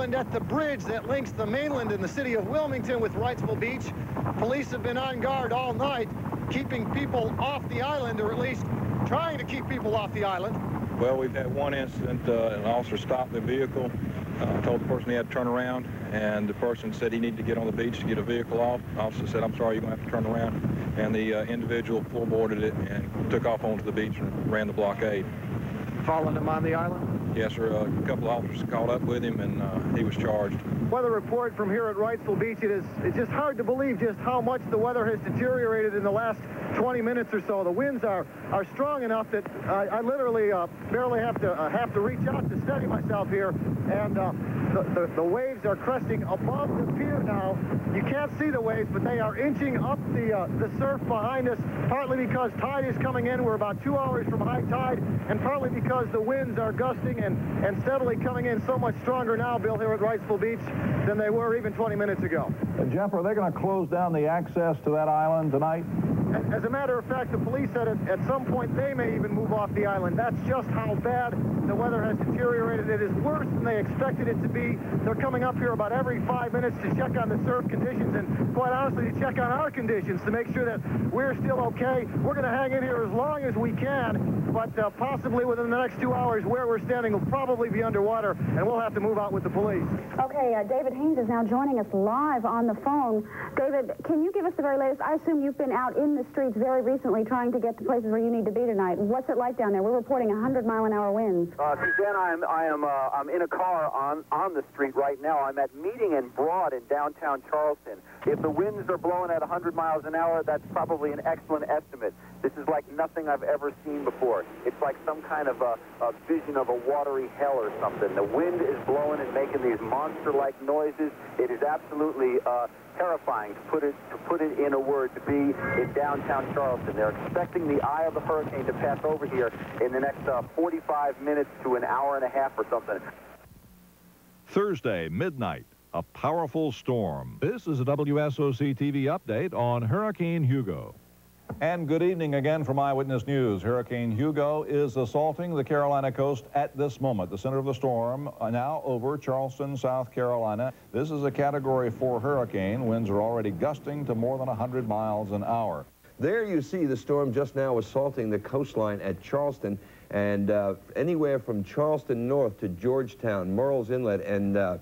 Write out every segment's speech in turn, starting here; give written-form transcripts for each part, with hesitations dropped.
happened at the bridge that links the mainland in the city of Wilmington with Wrightsville Beach. Police have been on guard all night, keeping people off the island, or at least trying to keep people off the island. Well, we've had one incident. An officer stopped the vehicle, told the person he had to turn around, and the person said he needed to get on the beach to get a vehicle off. The officer said, "I'm sorry, you're going to have to turn around." And the individual full-boarded it and took off onto the beach and ran the blockade. Following him on the island? Yes, sir. A couple of officers caught up with him, and he was charged. Weather report from here at Wrightsville Beach. It's just hard to believe just how much the weather has deteriorated in the last 20 minutes or so. The winds are strong enough that I literally barely have to reach out to steady myself here, and the waves are cresting above the pier now. You can't see the waves, but they are inching up the surf behind us, partly because tide is coming in. We're about 2 hours from high tide, and partly because the winds are gusting and steadily coming in so much stronger now, Bill, here at Wrightsville Beach than they were even 20 minutes ago. Jeff, are they going to close down the access to that island tonight? As a matter of fact, the police said at some point they may even move off the island. That's just how bad the weather has deteriorated. It is worse than they expected it to be. They're coming up here about every 5 minutes to check on the surf conditions and, quite honestly, to check on our conditions to make sure that we're still okay. We're going to hang in here as long as we can, but possibly within the next 2 hours where we're standing will probably be underwater, and we'll have to move out with the police. Okay, David Haynes is now joining us live on the phone. David, can you give us the very latest? I assume you've been out in the streets very recently trying to get to places where you need to be tonight. What's it like down there? We're reporting 100-mile-an-hour winds. Suzanne, I'm in a car on the street right now. I'm at Meeting and Broad in downtown Charleston. If the winds are blowing at 100 miles an hour, that's probably an excellent estimate. This is like nothing I've ever seen before. It's like some kind of a vision of a watery hell or something. The wind is blowing and making these monster-like noises. It is absolutely terrifying to put it in a word to be in downtown Charleston. They're expecting the eye of the hurricane to pass over here in the next 45 minutes to an hour and a half or something. Thursday, midnight, a powerful storm. This is a WSOC-TV update on Hurricane Hugo. And good evening again from Eyewitness News. Hurricane Hugo is assaulting the Carolina coast at this moment. The center of the storm now over Charleston, South Carolina. This is a Category 4 hurricane. Winds are already gusting to more than 100 miles an hour. There you see the storm just now assaulting the coastline at Charleston, and anywhere from Charleston north to Georgetown, Murrells Inlet, and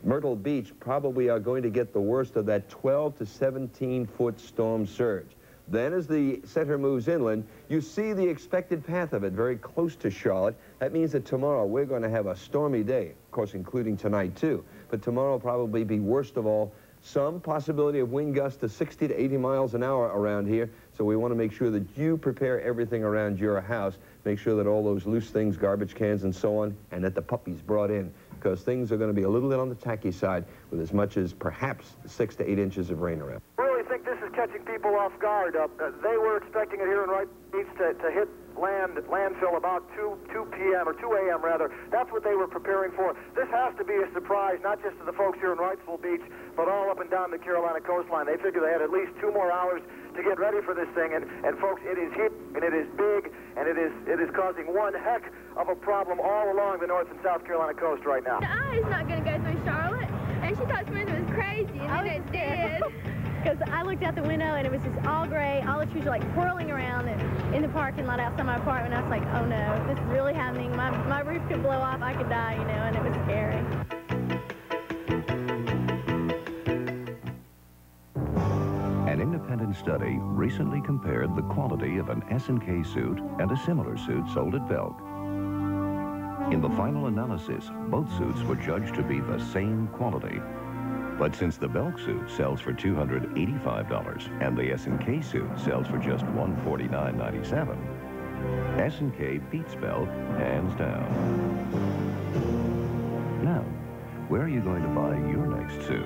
Myrtle Beach probably are going to get the worst of that 12 to 17-foot storm surge. Then as the center moves inland, you see the expected path of it very close to Charlotte. That means that tomorrow we're going to have a stormy day, of course, including tonight, too. But tomorrow will probably be worst of all. Some possibility of wind gusts to 60 to 80 miles an hour around here. So we want to make sure that you prepare everything around your house. Make sure that all those loose things, garbage cans and so on, and that the puppy's brought in, because things are going to be a little bit on the tacky side with as much as perhaps 6 to 8 inches of rain around. I think this is catching people off guard. They were expecting it here in Wrightsville Beach to hit landfill about 2 p.m. or 2 a.m. rather. That's what they were preparing for. This has to be a surprise, not just to the folks here in Wrightsville Beach, but all up and down the Carolina coastline. They figured they had at least 2 more hours to get ready for this thing, and folks, it is hit, and it is big, and it is causing one heck of a problem all along the North and South Carolina coast right now. The eye is not going to go through Charlotte, and she thought Smith was crazy, and then it did. Because I looked out the window, and it was just all gray. All the trees were like whirling around in the parking lot outside my apartment. I was like, oh no, this is really happening. My roof could blow off. I could die, you know, and it was scary. An independent study recently compared the quality of an S&K suit and a similar suit sold at Belk. In the final analysis, both suits were judged to be the same quality. But since the Belk suit sells for $285 and the S&K suit sells for just $149.97, S&K beats Belk hands down. Now, where are you going to buy your next suit?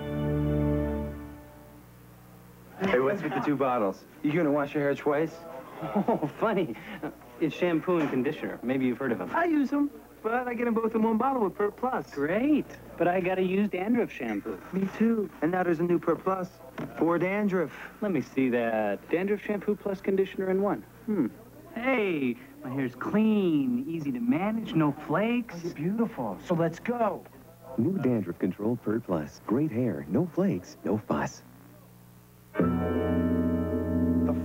Hey, what's with the 2 bottles? You gonna wash your hair twice? Oh, funny. It's shampoo and conditioner. Maybe you've heard of them. I use them, but I get them both in 1 bottle with Per Plus. Great. But I gotta use dandruff shampoo. Me too. And now there's a new Per Plus for dandruff. Let me see that. Dandruff shampoo plus conditioner in 1. Hey, my hair's clean, easy to manage, no flakes. Oh, you're beautiful. So let's go. New Dandruff Control Pert Plus. Great hair, no flakes, no fuss. The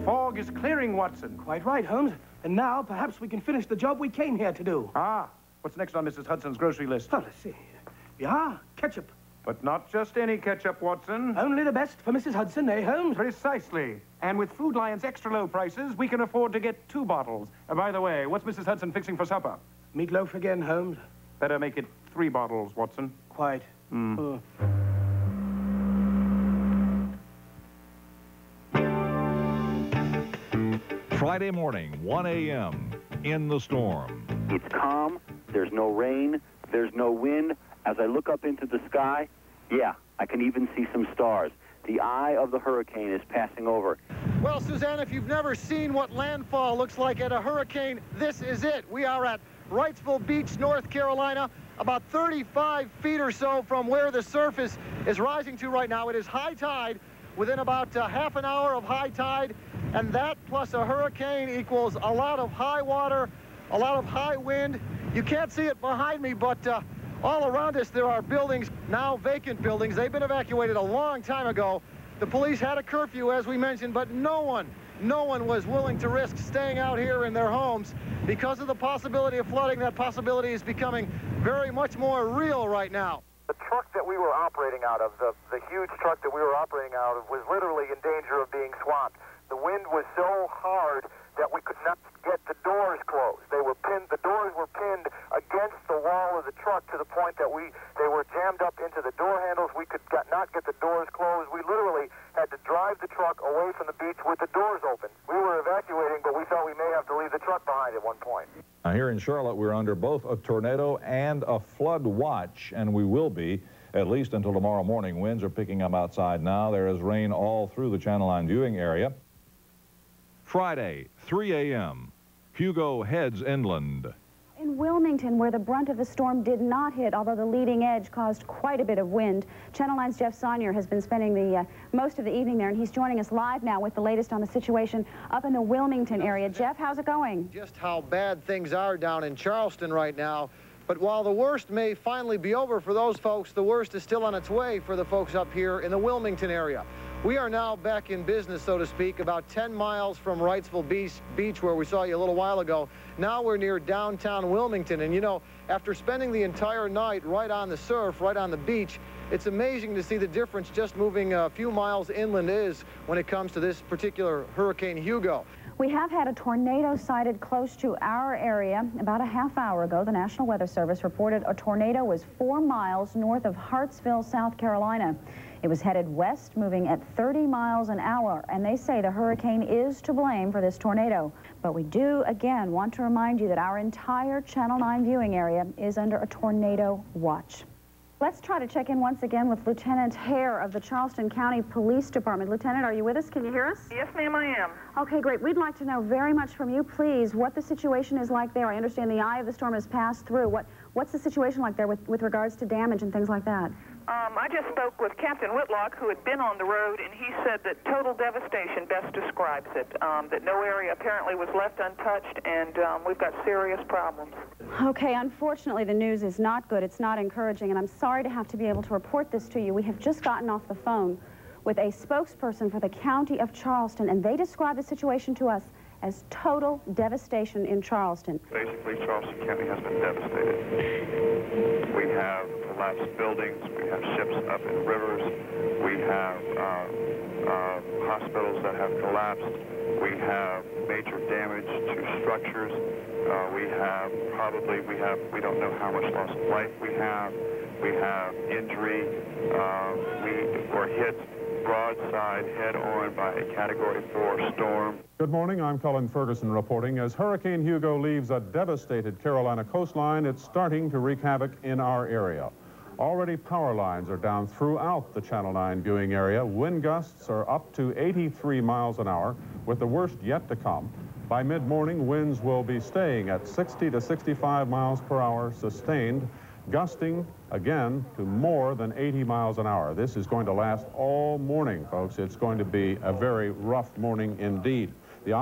fog is clearing, Watson. Quite right, Holmes. And now, perhaps we can finish the job we came here to do. Ah, what's next on Mrs. Hudson's grocery list? Oh, let's see. Yeah, ketchup. But not just any ketchup, Watson. Only the best for Mrs. Hudson, eh, Holmes? Precisely. And with Food Lion's extra low prices, we can afford to get 2 bottles. By the way, what's Mrs. Hudson fixing for supper? Meatloaf again, Holmes. Better make it 3 bottles, Watson. Quite. Friday morning, 1 a.m., in the storm. It's calm. There's no rain. There's no wind. As I look up into the sky, yeah, I can even see some stars. The eye of the hurricane is passing over. Well, Suzanne, if you've never seen what landfall looks like at a hurricane, this is it. We are at Wrightsville Beach, North Carolina, about 35 feet or so from where the surface is rising to right now. It is high tide, within about half an hour of high tide, and that plus a hurricane equals a lot of high water, a lot of high wind. You can't see it behind me, but all around us there are buildings, now vacant buildings. They've been evacuated a long time ago. The police had a curfew, as we mentioned, but no one was willing to risk staying out here in their homes because of the possibility of flooding. That possibility is becoming very much more real right now. The truck that we were operating out of, the huge truck that we were operating out of, was literally in danger of being swamped. The wind was so hard that we could not get the doors closed. They were pinned, the doors were pinned against the wall of the truck to the point that they were jammed up into the door handles. We could not get the doors closed. We literally had to drive the truck away from the beach with the doors open. We were evacuating, but we thought we may have to leave the truck behind at one point. Now, here in Charlotte, we're under both a tornado and a flood watch, and we will be at least until tomorrow morning. Winds are picking up outside now. There is rain all through the Channel 9 viewing area. Friday, 3 a.m., Hugo heads inland. In Wilmington, where the brunt of the storm did not hit, although the leading edge caused quite a bit of wind, Channel 9's Jeff Saunier has been spending the most of the evening there, and he's joining us live now with the latest on the situation up in the Wilmington area. Jeff, how's it going? Just how bad things are down in Charleston right now. But while the worst may finally be over for those folks, the worst is still on its way for the folks up here in the Wilmington area. We are now back in business, so to speak, about 10 miles from Wrightsville Beach, where we saw you a little while ago. Now we're near downtown Wilmington, and you know, after spending the entire night right on the surf, right on the beach, it's amazing to see the difference just moving a few miles inland is when it comes to this particular Hurricane Hugo. We have had a tornado sighted close to our area. About a half hour ago, the National Weather Service reported a tornado was 4 miles north of Hartsville, South Carolina. It was headed west, moving at 30 miles an hour, and they say the hurricane is to blame for this tornado. But we do, again, want to remind you that our entire Channel 9 viewing area is under a tornado watch. Let's try to check in once again with Lieutenant Hare of the Charleston County Police Department. Lieutenant, are you with us? Can you hear us? Yes, ma'am, I am. Okay, great. We'd like to know very much from you, please, what the situation is like there. I understand the eye of the storm has passed through. What's the situation like there with regards to damage and things like that? I just spoke with Captain Whitlock, who had been on the road, and he said that total devastation best describes it, that no area apparently was left untouched, and we've got serious problems. Okay, unfortunately, the news is not good. It's not encouraging, and I'm sorry to have to be able to report this to you. We have just gotten off the phone with a spokesperson for the County of Charleston, and they describe the situation to us as total devastation in Charleston. Basically, Charleston County has been devastated. We have collapsed buildings, we have ships up in rivers, we have hospitals that have collapsed, we have major damage to structures, we don't know how much loss of life we have injury, we were hit broadside head-on by a Category 4 storm. Good morning, I'm Colin Ferguson reporting. As Hurricane Hugo leaves a devastated Carolina coastline, it's starting to wreak havoc in our area. Already power lines are down throughout the Channel 9 viewing area. Wind gusts are up to 83 miles an hour, with the worst yet to come. By mid-morning, winds will be staying at 60 to 65 miles per hour sustained, gusting again to more than 80 miles an hour. This is going to last all morning, folks. It's going to be a very rough morning indeed. The